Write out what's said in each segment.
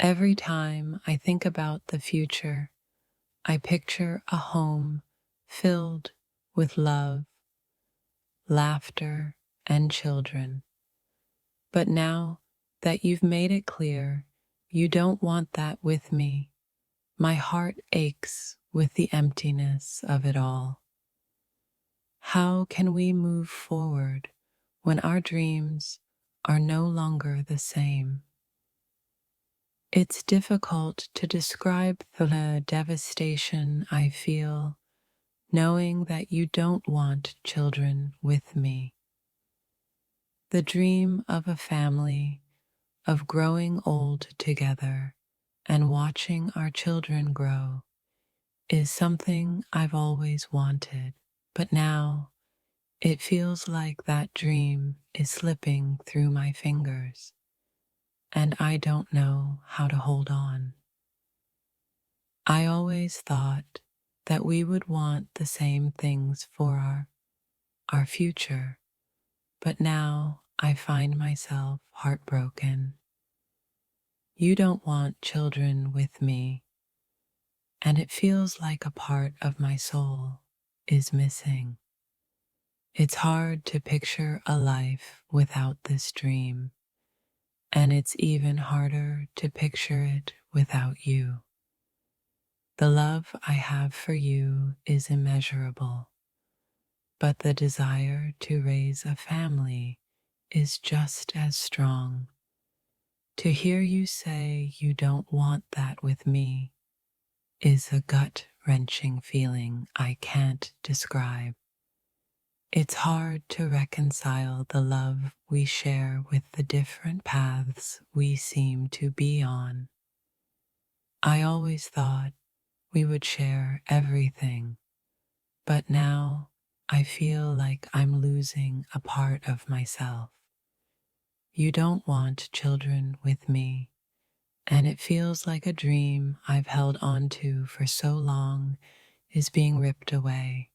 Every time I think about the future, I picture a home filled with love, laughter, and children. But now that you've made it clear you don't want that with me, my heart aches with the emptiness of it all. How can we move forward when our dreams are no longer the same? It's difficult to describe the devastation I feel knowing that you don't want children with me. The dream of a family, of growing old together and watching our children grow, is something I've always wanted, but now it feels like that dream is slipping through my fingers, and I don't know how to hold on. I always thought that we would want the same things for our future, but now I find myself heartbroken. You don't want children with me, and it feels like a part of my soul is missing. It's hard to picture a life without this dream, and it's even harder to picture it without you. The love I have for you is immeasurable, but the desire to raise a family is just as strong. To hear you say you don't want that with me is a gut-wrenching feeling I can't describe. It's hard to reconcile the love we share with the different paths we seem to be on. I always thought we would share everything, but now I feel like I'm losing a part of myself. You don't want children with me, and it feels like a dream I've held on to for so long is being ripped away.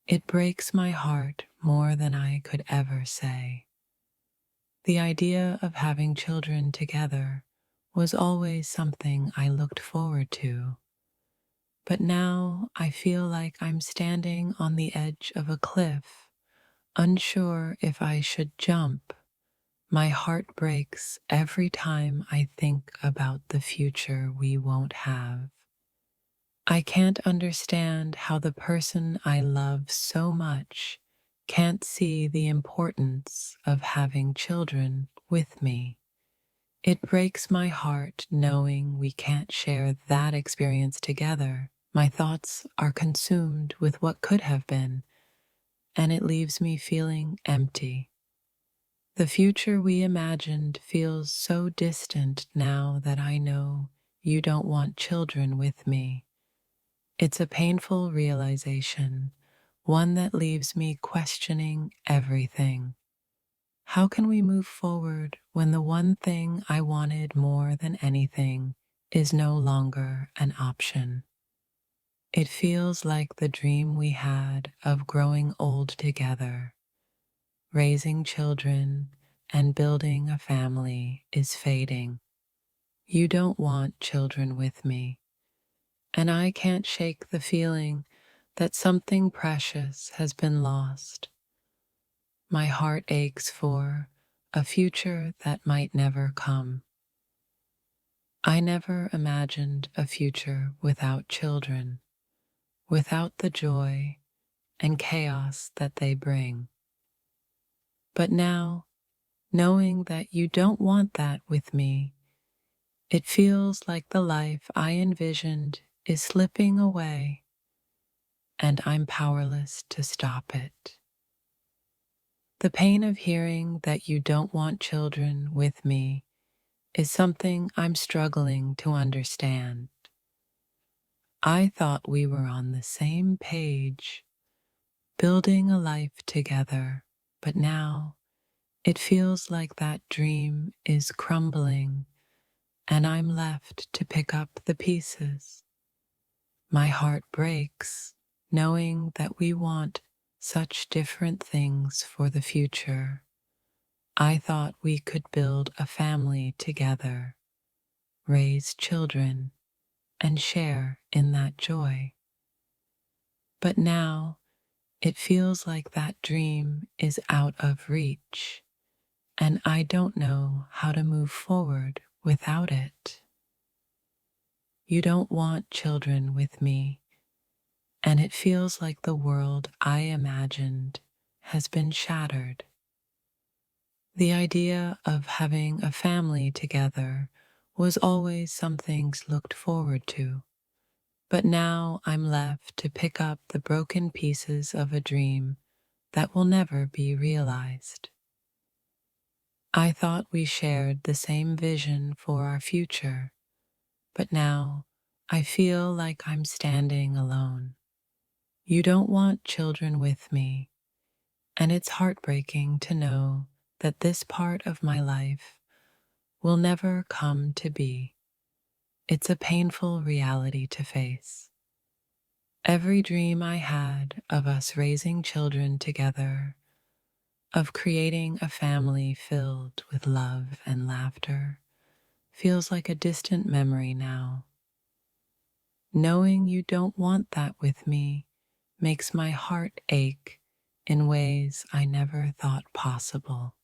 It breaks my heart more than I could ever say. The idea of having children together was always something I looked forward to, but now I feel like I'm standing on the edge of a cliff, unsure if I should jump. My heart breaks every time I think about the future we won't have. I can't understand how the person I love so much can't see the importance of having children with me. It breaks my heart knowing we can't share that experience together. My thoughts are consumed with what could have been, and it leaves me feeling empty. The future we imagined feels so distant now that I know you don't want children with me. It's a painful realization, one that leaves me questioning everything. How can we move forward when the one thing I wanted more than anything is no longer an option? It feels like the dream we had of growing old together, raising children, and building a family is fading. You don't want children with me, and I can't shake the feeling that something precious has been lost. My heart aches for a future that might never come. I never imagined a future without children, without the joy and chaos that they bring. But now, knowing that you don't want that with me, it feels like the life I envisioned is slipping away, and I'm powerless to stop it. The pain of hearing that you don't want children with me is something I'm struggling to understand. I thought we were on the same page, building a life together, but now it feels like that dream is crumbling and I'm left to pick up the pieces. My heart breaks knowing that we want such different things for the future. I thought we could build a family together, raise children, and share in that joy. But now it feels like that dream is out of reach, and I don't know how to move forward without it. You don't want children with me, and it feels like the world I imagined has been shattered. The idea of having a family together was always something looked forward to, but now I'm left to pick up the broken pieces of a dream that will never be realized. I thought we shared the same vision for our future, but now I feel like I'm standing alone. You don't want children with me, and it's heartbreaking to know that this part of my life will never come to be. It's a painful reality to face. Every dream I had of us raising children together, of creating a family filled with love and laughter, feels like a distant memory now. Knowing you don't want that with me makes my heart ache in ways I never thought possible.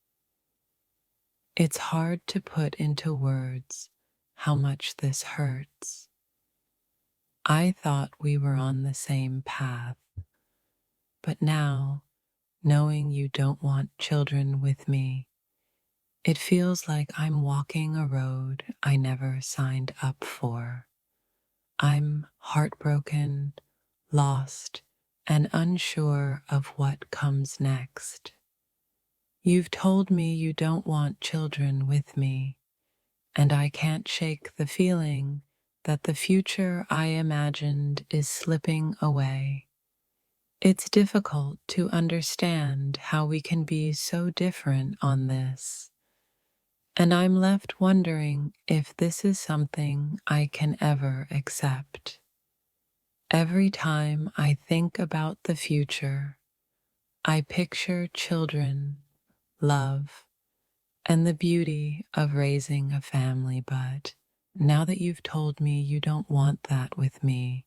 It's hard to put into words how much this hurts. I thought we were on the same path, but now, knowing you don't want children with me, it feels like I'm walking a road I never signed up for. I'm heartbroken, lost, and unsure of what comes next. You've told me you don't want children with me, and I can't shake the feeling that the future I imagined is slipping away. It's difficult to understand how we can be so different on this, and I'm left wondering if this is something I can ever accept. Every time I think about the future, I picture children, love, and the beauty of raising a family, but now that you've told me you don't want that with me,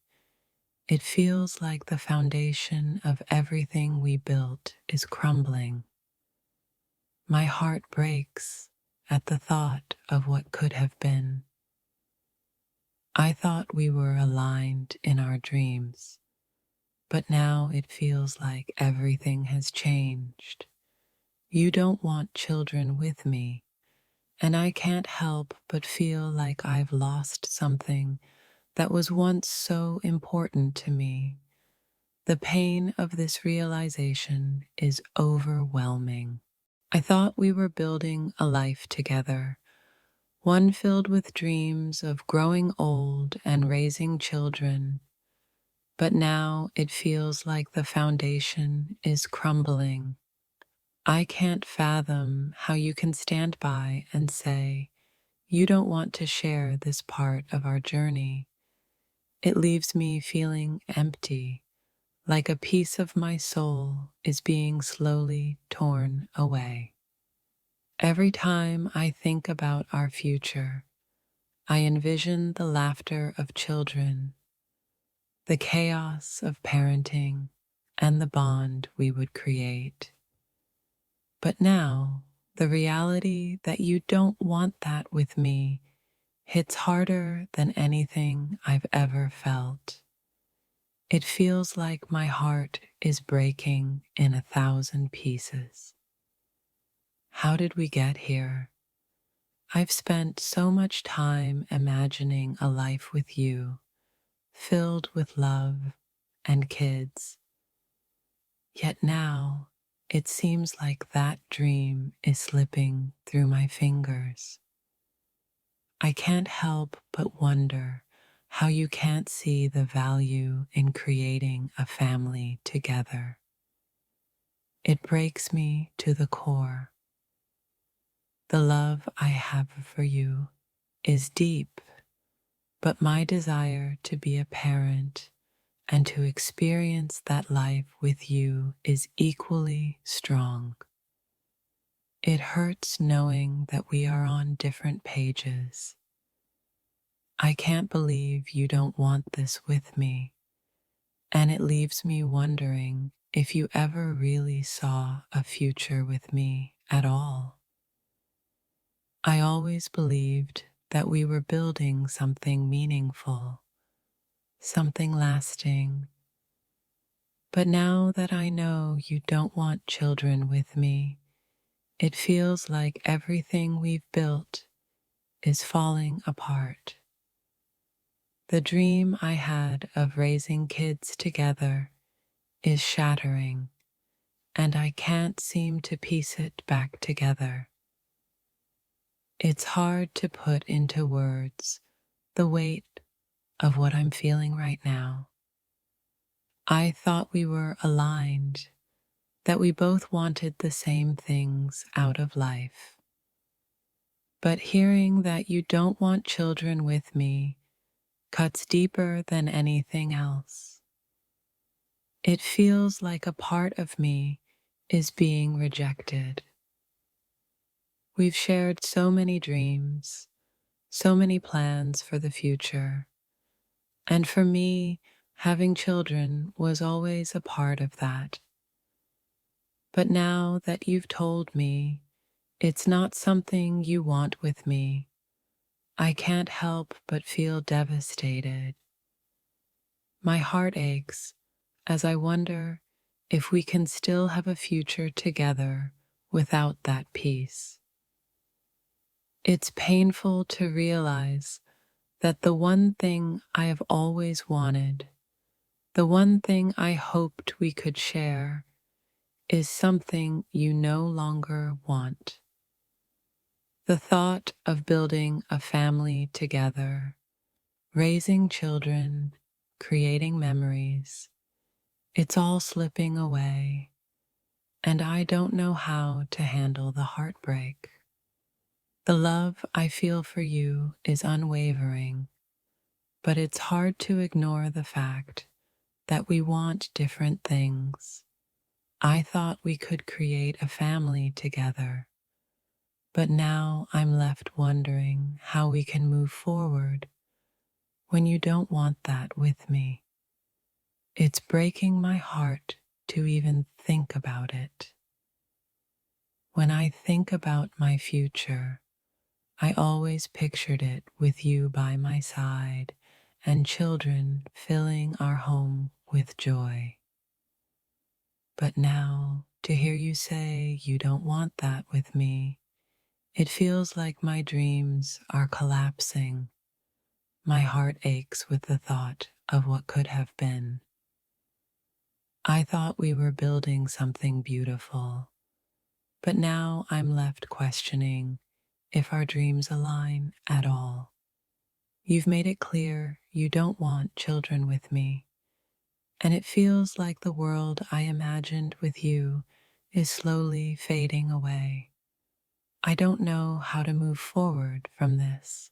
it feels like the foundation of everything we built is crumbling. My heart breaks at the thought of what could have been. I thought we were aligned in our dreams, but now it feels like everything has changed. You don't want children with me, and I can't help but feel like I've lost something that was once so important to me. The pain of this realization is overwhelming. I thought we were building a life together, one filled with dreams of growing old and raising children, but now it feels like the foundation is crumbling. I can't fathom how you can stand by and say, you don't want to share this part of our journey. It leaves me feeling empty, like a piece of my soul is being slowly torn away. Every time I think about our future, I envision the laughter of children, the chaos of parenting, and the bond we would create. But now, the reality that you don't want that with me hits harder than anything I've ever felt. It feels like my heart is breaking in 1,000 pieces. How did we get here? I've spent so much time imagining a life with you, filled with love and kids. Yet now, it seems like that dream is slipping through my fingers. I can't help but wonder how you can't see the value in creating a family together. It breaks me to the core. The love I have for you is deep, but my desire to be a parent and to experience that life with you is equally strong. It hurts knowing that we are on different pages, I can't believe you don't want this with me, and it leaves me wondering if you ever really saw a future with me at all. I always believed that we were building something meaningful, something lasting. But now that I know you don't want children with me, it feels like everything we've built is falling apart. The dream I had of raising kids together is shattering, and I can't seem to piece it back together. It's hard to put into words the weight of what I'm feeling right now. I thought we were aligned, that we both wanted the same things out of life. But hearing that you don't want children with me cuts deeper than anything else. It feels like a part of me is being rejected. We've shared so many dreams, so many plans for the future, and for me, having children was always a part of that. But now that you've told me it's not something you want with me, I can't help but feel devastated. My heart aches as I wonder if we can still have a future together without that peace. It's painful to realize that the one thing I have always wanted, the one thing I hoped we could share, is something you no longer want. The thought of building a family together, raising children, creating memories, it's all slipping away, and I don't know how to handle the heartbreak. The love I feel for you is unwavering, but it's hard to ignore the fact that we want different things. I thought we could create a family together, but now I'm left wondering how we can move forward when you don't want that with me. It's breaking my heart to even think about it. When I think about my future, I always pictured it with you by my side and children filling our home with joy. But now, to hear you say you don't want that with me, it feels like my dreams are collapsing. My heart aches with the thought of what could have been. I thought we were building something beautiful, but now I'm left questioning if our dreams align at all. You've made it clear you don't want children with me, and it feels like the world I imagined with you is slowly fading away. I don't know how to move forward from this.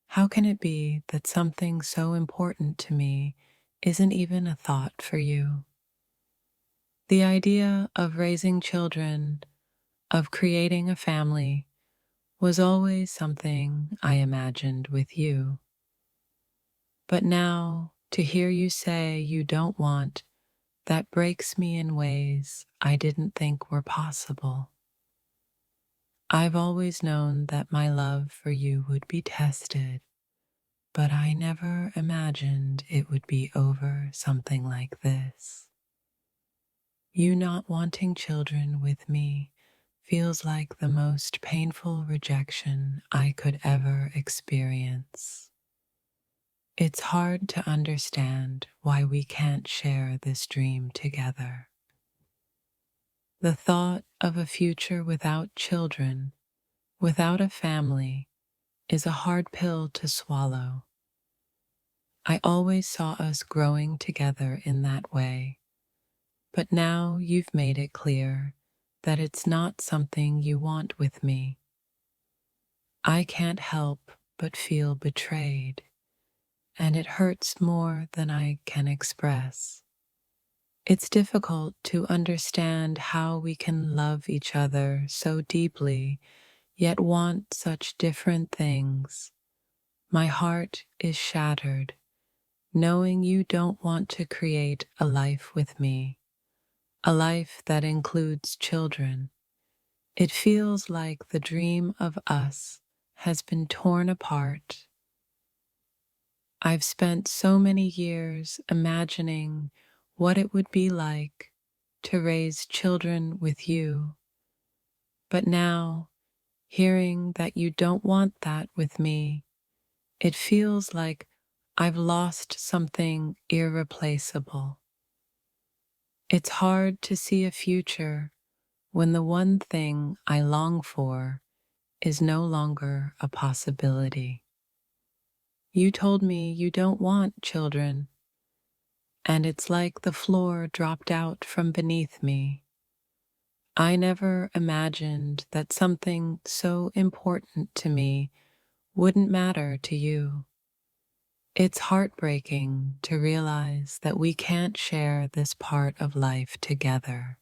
How can it be that something so important to me isn't even a thought for you? The idea of raising children, of creating a family, was always something I imagined with you. But now, to hear you say you don't want, that breaks me in ways I didn't think were possible. I've always known that my love for you would be tested, but I never imagined it would be over something like this. You not wanting children with me feels like the most painful rejection I could ever experience. It's hard to understand why we can't share this dream together. The thought of a future without children, without a family, is a hard pill to swallow. I always saw us growing together in that way, but now you've made it clear that it's not something you want with me. I can't help but feel betrayed, and it hurts more than I can express. It's difficult to understand how we can love each other so deeply, yet want such different things. My heart is shattered, knowing you don't want to create a life with me, a life that includes children. It feels like the dream of us has been torn apart. I've spent so many years imagining what it would be like to raise children with you, but now, hearing that you don't want that with me, it feels like I've lost something irreplaceable. It's hard to see a future when the one thing I long for is no longer a possibility. You told me you don't want children, and it's like the floor dropped out from beneath me. I never imagined that something so important to me wouldn't matter to you. It's heartbreaking to realize that we can't share this part of life together.